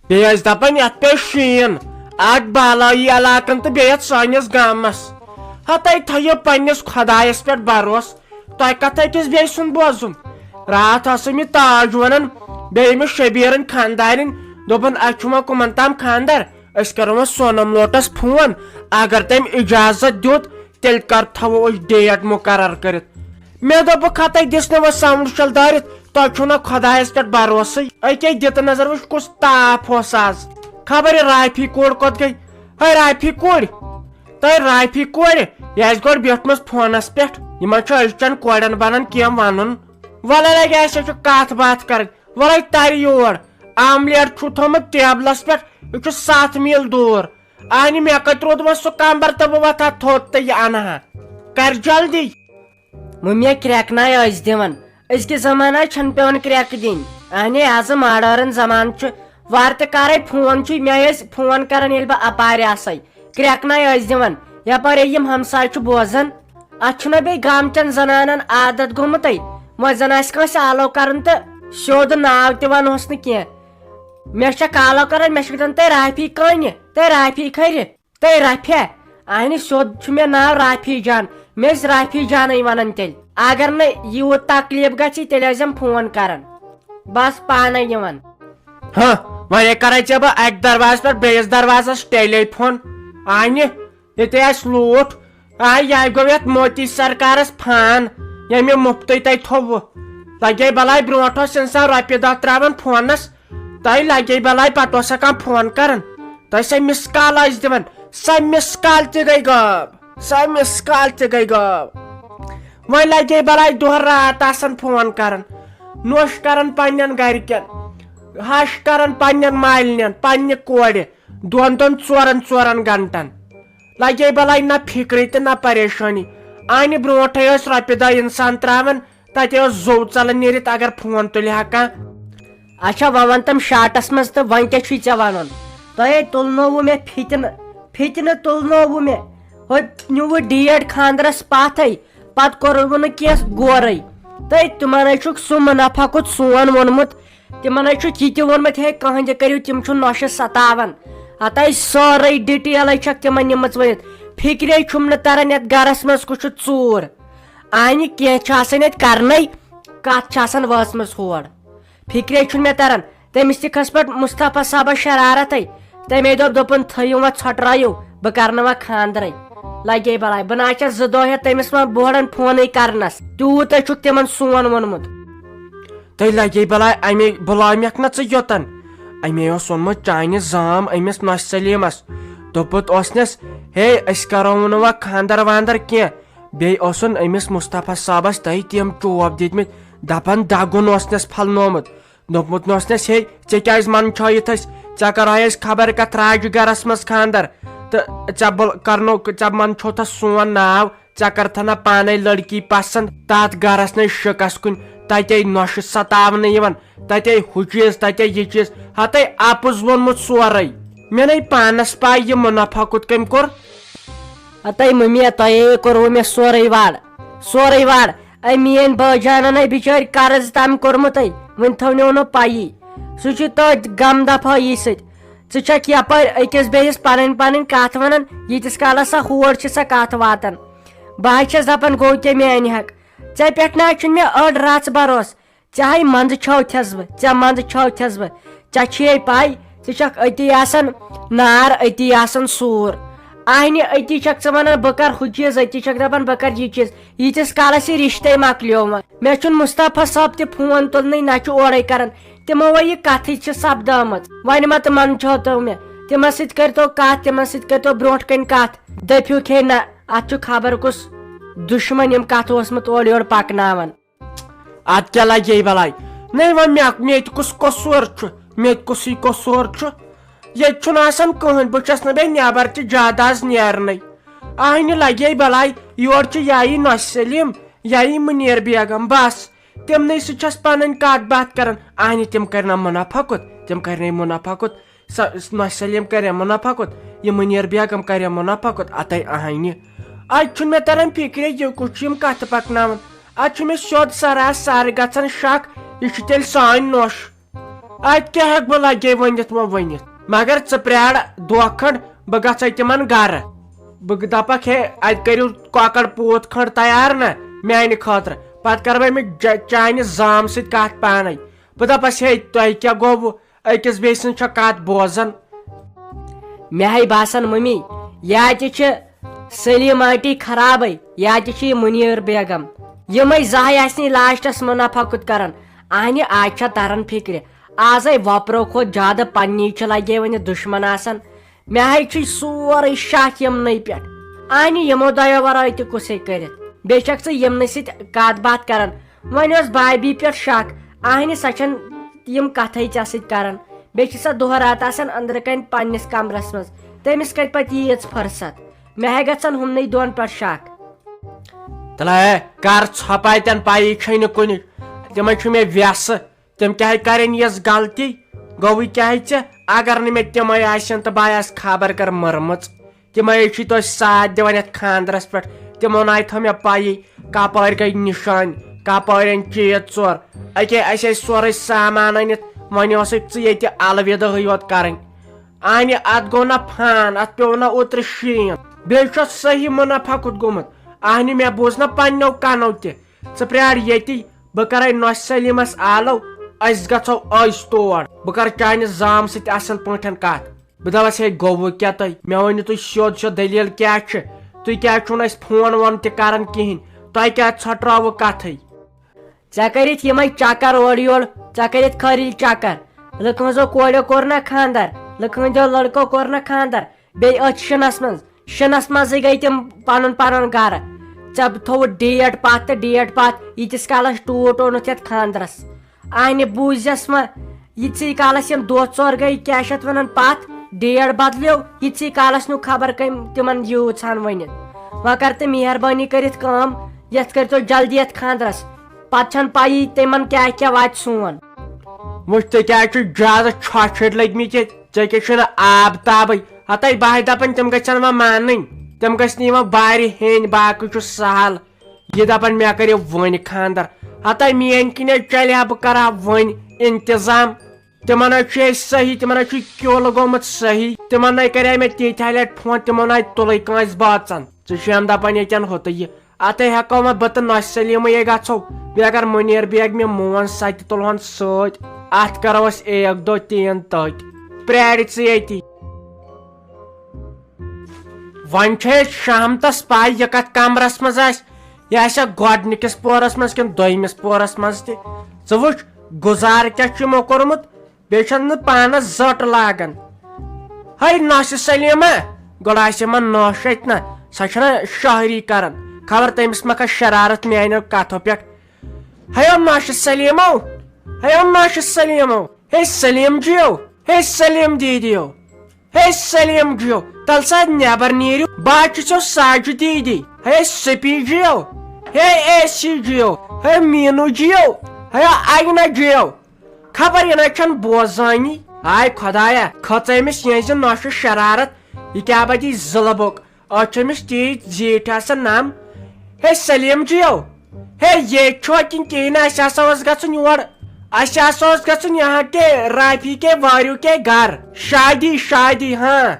بیٚیہِ ٲسۍ دپان یتھ پیٚیہِ شیٖن اتھ بالٲیی علاقن تہٕ بیٚیہِ یتھ سٲنِس گامس ہا تُہۍ تھٲیِو پننِس خۄدایس پٮ۪ٹھ بروس تۄہہِ کتھ أکِس بیٚیہِ سُنٛد بوزُن راتھ ٲسٕم یہِ تاج ونان بیٚیہِ أمِس شبیٖرن خانٛدارِنۍ دوٚپُن اسہِ چھُ وۄنۍ کٕمن تام خانٛدر أسۍ کرو وۄنۍ سونم لوٹس فون اگر تٔمۍ اجازت دیُت تیٚلہِ تھاوو أسۍ ڈیٹ مُقرر کٔرِتھ مےٚ دوٚپُکھ ہا تُہۍ دِژ نہٕ وۄنۍ ساوُنٛڈ شل دٲرِتھ تۄہہِ چھُو نہ خۄدایس پٮ۪ٹھ بروسٕے أکے دِتہٕ نظر وٕچھ کُس تاپھ اوس آز خبر یہِ رافی کوٗر کوٚت گٔے ہے رافی کورِ تۄہہِ رافی کورِ یہِ آسہِ گۄڈٕ بیٖٹھمٕژ فونس پٮ۪ٹھ یِمن چھُ أزچٮ۪ن کورٮ۪ن بنان کینٛہہ ونُن وۄلے لگہِ اسہِ چھُ کتھ باتھ کرٕنۍ وۄلے ترِ یور آملیٹ چھُ تھوٚمُت ٹیبلس پٮ۪ٹھ یہِ چھُ 7 میٖل دوٗر اَنہِ مےٚ کتہِ روٗد وۄنۍ سُہ کمبر تہٕ بہٕ وۄتھٕ ہا تھوٚد تہٕ یہِ انہٕ ہا کر جلدی مٔمی کرٛٮ۪کناے ٲسۍ دِوان أزکِس زمانہٕ چھنہٕ پیٚوان کرٛٮ۪کہٕ دِنۍ اہنہِ آز ماڈٲرن زمانہٕ چھُ وارٕ تہِ کرے فون چھُ مےٚ ٲسۍ فون کران ییٚلہِ بہٕ اپارِ آسے کرٛٮ۪کناے ٲسۍ دِوان یپٲرۍ یِم ہمساے چھُ بوزان اتھ چھُنہ بیٚیہِ گامچٮ۪ن زنانن عادت گوٚمُتے وۄنۍ زن آسہِ کٲنٛسہِ آلو کرُن تہٕ سیوٚد ناو تہِ ونہوس نہٕ کینٛہہ مےٚ چھےٚ کالو کران مےٚ چھِ دپان تُہۍ رافی کٔنہِ تُہۍ رافی کھرِ تُہۍ رفیا اہنہِ سیوٚد چھُ مےٚ ناو رافی جان مےٚ ٲسۍ رافی جانے ونان تیٚلہِ اگر نہٕ یوٗت تکلیٖف گژھی تیٚلہِ ٲسۍ زٮ۪م فون کران بس پانے یِوان ہاں وۄنۍ کرے ژےٚ بہٕ اکہِ دروازٕ پٮ۪ٹھ بیٚیِس دروازس ٹیلی فون انہِ ییٚتہِ آسہِ لوٗٹھ یہِ گوٚو یتھ موتی سرکارس فان ییٚمہِ یہِ مُفتٕے تۄہہِ تھوٚوُ لگے بلاے برونٛٹھ اوس انسان رۄپیہِ دہ تراوان فونس تۄہہِ لگے بلاے پتہٕ اوسا کانٛہہ فون کران تۄہہِ سۄ مِس کال ٲسۍ دِوان سۄ مِس کال تہِ گٔے غٲب سۄ مِس کال تہِ گٔے غٲب وۄنۍ لگے بلاے دۄہ رات آسان فون کران نوٚش کران پننٮ۪ن گرِکٮ۪ن ہش کران پننٮ۪ن مالنٮ۪ن پننہِ کورِ 2-2 گنٹن لگے بلاے نہ فکرِ تہٕ نہ پریشٲنی انہِ برونٛٹھے ٲسۍ رۄپیہِ دہ انسان تراوان تتہِ اوس زوٚو ژلان نیٖرِتھ اگر فون تُلہِ ہا کانٛہہ اچھا وۄنۍ ون تِم شاٹس منٛز تہٕ وۄنۍ کیٛاہ چھُے ژےٚ ونُن تۄہے تُلنووُ مےٚ فِتنہٕ تُلنووُ مےٚ ہوٚتہِ نیوٗوُ ڈیٹ خانٛدرس پتھے پتہٕ کوٚروٕ نہٕ کینٛہہ گورے تُہۍ تِمن ہے چھُکھ سُہ مُنافع کُت سون ووٚنمُت تِمن ہے چھُکھ یہِ تہِ ووٚنمُت ہے کٕہٕنۍ تہِ کٔرِو تِم چھُ نۄشہِ ستاوان ہتے سٲرٕے ڈِٹیلے چھکھ تِمن نِمٕژ ؤنِتھ فکرے چھُم نہٕ تران یتھ گرس منٛز کُس چھُ ژوٗر انہِ کینٛہہ چھُ آسان ییٚتہِ کرنے کتھ چھِ آسان وٲژمٕژ ہور فکرے چھُنہٕ مےٚ تران تٔمِس تہِ کھٔژ پٲٹھۍ مُصطفیٰ صٲبس شرارتھے تمے دوٚپُن تھٲیِو وۄنۍ ژھۄٹرٲیِو بہٕ کرنہٕ وۄنۍ خانٛدرے لگے بلاے بہٕ نہ چھس 2 دۄہ ہٮ۪تھ تٔمِس وۄنۍ بوڑن فونٕے کرنس تیوٗتاہ چھُکھ تِمن سون ووٚنمُت تُہۍ لگے بلاے امے بُلٲومکھ نہ ژٕ یوٚتن امے اوس ووٚنمُت چانہِ زام أمِس نۄش سلیٖمس دوٚپُت اوسنس ہے أسۍ کرو نہٕ وۄنۍ خانٛدر وانٛدر کینٛہہ بیٚیہِ اوسُن أمِس مُصطفیٰ صٲبس تۄہہِ تِم چوب دِتمٕتۍ دپان دگُن اوسنس پھلنومُت دوٚپمُت اوسنس ہے ژےٚ کیٛازِ منٛدچھٲیِتھ أسۍ ژےٚ کرہٲے أسۍ خبر کتھ راجہِ گرس منٛز خانٛدر تہٕ ژےٚ منٛدچھوتھس سون ناو ژےٚ کرتھنا پانے لڑکی پسنٛد تتھ گرس نے شِکس کُن تتے نۄشہِ ستاونہٕ یِوان تتے ہُہ چیٖز تتے یہِ چیٖز ہتے اپُز ووٚنمُت سورے مےٚ نے پانس پاے یہِ مُنافع کُت کٔمۍ کوٚر ہتے مٔمی تۄہے کوٚروٕ مےٚ سورُے وار میٲنۍ بٲجانن ہے بِچٲرۍ قرض تام کوٚرمُتے وُنہِ تھونو نہٕ پیی سُہ چھُ تٔتھۍ غم دفٲیی سۭتۍ ژٕ چھکھ یپٲرۍ أکِس بیٚیِس پنٕنۍ کتھ ونان ییٖتِس کالس سۄ ہور چھِ سۄ کتھ واتان بہٕ حظ چھس دپان گوٚو کیٛاہ مےٚ انہِ ہکھ ژےٚ پٮ۪ٹھ نہ حظ چھُنہٕ مےٚ أڑ رژھ بروس ژےٚ ہے منٛدچھوتھس بہٕ ژےٚ چھے پاے ژٕ چھکھ أتی آسان نار أتی آسان سوٗر اہنہِ أتی چھکھ ژٕ ونان بہٕ کرٕ ہُہ چیٖز أتی چھکھ دپان بہٕ کرٕ یہِ چیٖز ییٖتِس کالس یہِ رشتے مکلیو وۄنۍ مےٚ چھُنہٕ مُصطفیٰ صٲب تہِ فون تُلنٕے نہ چھُ اورے کران تِمو وۄنۍ یہِ کتھٕے چھِ سپدٲمٕژ وۄنۍ مہ تہٕ منٛدچھوتو مےٚ تِمن سۭتۍ کٔرتو کتھ تِمن سۭتۍ کٔرتو برونٛٹھ کٔنۍ کتھ دٔپِوکھ ہے نہ اتھ چھُ خبر کُس دُشمن یِم کتھ اوسمُت اورٕ یورٕ پکناوان اتھ کیٛاہ لگے بلاے نے وۄنۍ مےٚ تہِ کُس قصوٗر چھُ مےٚ تہِ کُسٕے قصوٗر چھُ ییٚتہِ چھُنہٕ آسان کٕہٕنۍ بہٕ چھس نہٕ بیٚیہِ نٮ۪بر تہِ زیادٕ آز نیرنٕے اہنہِ لگے بلاے یورٕ چھِ یا یی نۄش سلیٖم یا یی مُنیر بیگم بس تِمنٕے سۭتۍ چھس پنٕنۍ کتھ باتھ کران اہنہِ تِم کرنا مُنافع کُت سۄ نۄش سلیٖم کرے مُنافع کُت یہِ مُنیر بیگم کرے مُنافع کُت اتے اہنہِ اتہِ چھُنہٕ مےٚ تران فکرے یہِ کُس چھُ یِم کتھٕ پکناوان اتہِ چھُ مےٚ سیوٚد سراسر گژھان شک یہِ چھُ تیٚلہِ سٲنۍ نۄش ات کیا ہیک بہ لگے ونت ونت مگر ژٕ پرٛار دۄہ کھنڈ بہ گژھے تمن گرٕ بہ دپکھ ہے ات کٔرِو کۄکر پوٗت کھنڈ تیار نا میانہِ خٲطرٕ پتہٕ کرٕ بہٕ أمِس چانہِ زام سۭتۍ کتھ پانے بہ دپس ہے تۄہہِ کیٛاہ گوٚوٕ أکِس بیٚیہِ سٕنٛز چھا کتھ بوزان مےٚ ہے باسان ممی یا تہِ چھِ سلیٖم آنٹی خرابٕے یا تہِ چھِ یہِ مُنیٖر بیگم یِمے زٕہے آسہِ لاسٹس مُنافع کُت کران اہنہِ آز چھےٚ تران فکرِ آزے وۄپرو کھۄتہٕ زیادٕ پننی چھِ لگے وۄنۍ دُشمن آسان مےٚ ہے چھُ سورُے شک یِمنٕے پٮ۪ٹھ اہنہِ یِمو دۄیو ورٲے تہِ کُس ہیٚکہِ کٔرِتھ بیٚیہِ چھکھ ژٕ یِمنٕے سۭتۍ کتھ باتھ کران وۄنۍ اوس بھابھی پٮ۪ٹھ شک اہنہِ سۄ چھنہٕ یِم کتھے ژےٚ سۭتۍ کران بیٚیہِ چھِ سۄ دۄہ رات آسان أنٛدرٕ کنۍ پننِس کمرس منٛز تٔمِس کتہِ پتہٕ ییٖژ فرست مےٚ ہے گژھان ہُمنٕے دۄن پٮ۪ٹھ شک تلا ہے کر ژھۄپاے تن پایی چھے نہٕ کُنہِ تِمے چھُ مےٚ ویسہٕ تِم کیٛاہ کرن یۄس غلطی گوٚوٕے کیٛاہ ژےٚ اگر نہٕ مےٚ تِمے آسن تہٕ بہٕ آسہٕ خبر کر مٔرمٕژ تِمے چھِ توتہِ ساتھ دِوان یتھ خاندرس پٮ۪ٹھ تِمو ناے تھٲو مےٚ پایی کپٲرۍ گٔے نِشٲنۍ کپٲرۍ أنۍ چیٖز ژور اکے اسہِ ٲسۍ سورُے سامان أنِتھ وۄنۍ اوسُکھ ژٕ ییٚتہِ الودٲہٕے یوت کرٕنۍ انہِ اتھ گوٚو نہ فان اتھ پیوٚو نہ اوترٕ شیٖن بیٚیہِ چھُ صحیح مُنافع کُت گوٚمُت اہنہِ مےٚ بوٗز نہ پننیو کنو تہِ ژٕ پرٛار ییٚتی بہٕ کرے نۄشہِ سلیٖمس آلو أسۍ گژھو أسۍ تور بہٕ کرٕ چانہِ زام سۭتۍ اصل پٲٹھۍ کتھ بہٕ دپس ہے گوٚوٕ کیٛاہ تۄہہِ مےٚ ؤنِو تُہۍ سیوٚد سیوٚد دٔلیٖل کیٛاہ چھِ تُہۍ کیٛازِ چھُو نہٕ اسہِ فون وون تہِ کران کہیٖنۍ تۄہہِ کیٛازِ ژھۄٹراوٕ کتھٕے ژےٚ کٔرِتھ یِمے چکر اورٕ یورٕ ژےٚ کٔرِتھ خٲلی چکر لُکہٕ ہٕنٛزو کوریو کوٚر نہ خاندر لُکہٕ ہٕنٛدیو لڑکو کوٚر نہ خاندر بیٚیہِ أتھۍ شِنس منٛزٕے گٔے تِم پنُن پنُن گرٕ ژےٚ تھوٚوُتھ ڈیٹ پتھ تہٕ ڈیٹ پتھ ییٖتِس کالس ٹوٗٹ اوٚنُتھ یتھ خاندرس اہنہِ بوٗزٮ۪س ما ییٖتسٕے کالس یِم دۄہ ژور گٔے کیٛاہ چھِ اتھ ونان پتھ ڈیٹ بدلیو ییٖتسٕے کالس نہٕ خبر کٔمۍ تِمن یوٗژہن ؤنِتھ وۄنۍ کر تہٕ مہربٲنی کٔرِتھ کٲم یتھ کٔرۍتو جلدی یتھ خاندرس پتہٕ چھنہٕ پایی تِمن کیٛاہ کیٛاہ واتہِ سون وٕچھ تُہۍ کیٛازِ چھُ زیادٕ ژھۄٹھ لٔگمٕتۍ ییٚتہِ ژےٚ کیٛاہ چھُنہٕ آب تابٕے ہتے بہے دپان تِم گژھن وۄنۍ مانٕنۍ تِم گژھِ نہٕ یِوان بارِ ہیٚنۍ باقٕے چھُ سہل یہِ دپان مےٚ کٔرِو وۄنۍ خاندر ہتے میٲنۍ کِنۍ چلہِ ہا بہٕ کرٕ ہا وۄنۍ انتظام تِمن حظ چھُ أسۍ صحیح تِمن حظ چھُ کیُل گوٚمُت صحیح تِمن نَے کرے مےٚ تیٖتہِ لٹہِ فون تِمو نَے تُلٕے کٲنٛسہِ باژن ژٕ چھُیم دپان ییٚتٮ۪ن ہُہ تہٕ یہِ اتھے ہٮ۪کو وۄنۍ بہٕ تہٕ نۄشہِ سلیٖمٕے گژھو بیٚیہِ اگر مُنیٖر بیگمہِ مون سۄ تہِ تُلہون سۭتۍ اتھ کرو أسۍ ایک دۄہ تیٖن تٔتۍ پرٛارِ ژٕ ییٚتی وۄنۍ چھِ أسۍ شامتس پاے یہِ کتھ کمرس منٛز آسہِ یہِ آسیا گۄڈنِکِس پورس منٛز کِنہٕ دوٚیمِس پورس منٛز تہِ ژٕ وٕچھ گُزارٕ کیٛاہ چھُ یِمو کوٚرمُت بیٚیہِ چھنہٕ نہٕ پانس زٔٹ لاگان ہے نۄشہِ سلیٖما گۄڈٕ آسہِ یِمن نۄش اتہِ نہ سۄ چھنہ شٲعری کران خبر تٔمِس ما کھژِ شرارت میانیو کتھو پٮ۪ٹھ ہیو نۄشہِ سلیٖمو ہیو نۄشہِ سلیٖمو ہے سلیٖم جِیو ہے سلیٖم دیٖدیو ہے سلیٖم جِیو تل سا نٮ۪بر نیٖرِو بہٕ حظ چھُسو ساجہِ دیٖدی ہے سپی جِیو ہے اے سی جِیو ہے میٖنوٗ جِیو ہے اگنا جِیو خبر یہِ نَے چھنہٕ بوزٲنی آے خۄدایا کھٔژ أمِس یِہنٛزِ نۄشہِ شرارت یہِ کیٛاہ بدی ظلبُک أتھ چھُ أمِس تیٖتۍ زیٖٹھۍ آسان نم ہے سلیٖم جِیو ہے ییٚتہِ چھُوا کِنہٕ کِہیٖنۍ نہٕ اَسہِ ہسا اوس گژھُن یور اَسہِ ہسا اوس گژھُن یہاں کے رافی کے واریو کے گھر شادی شادی ہاں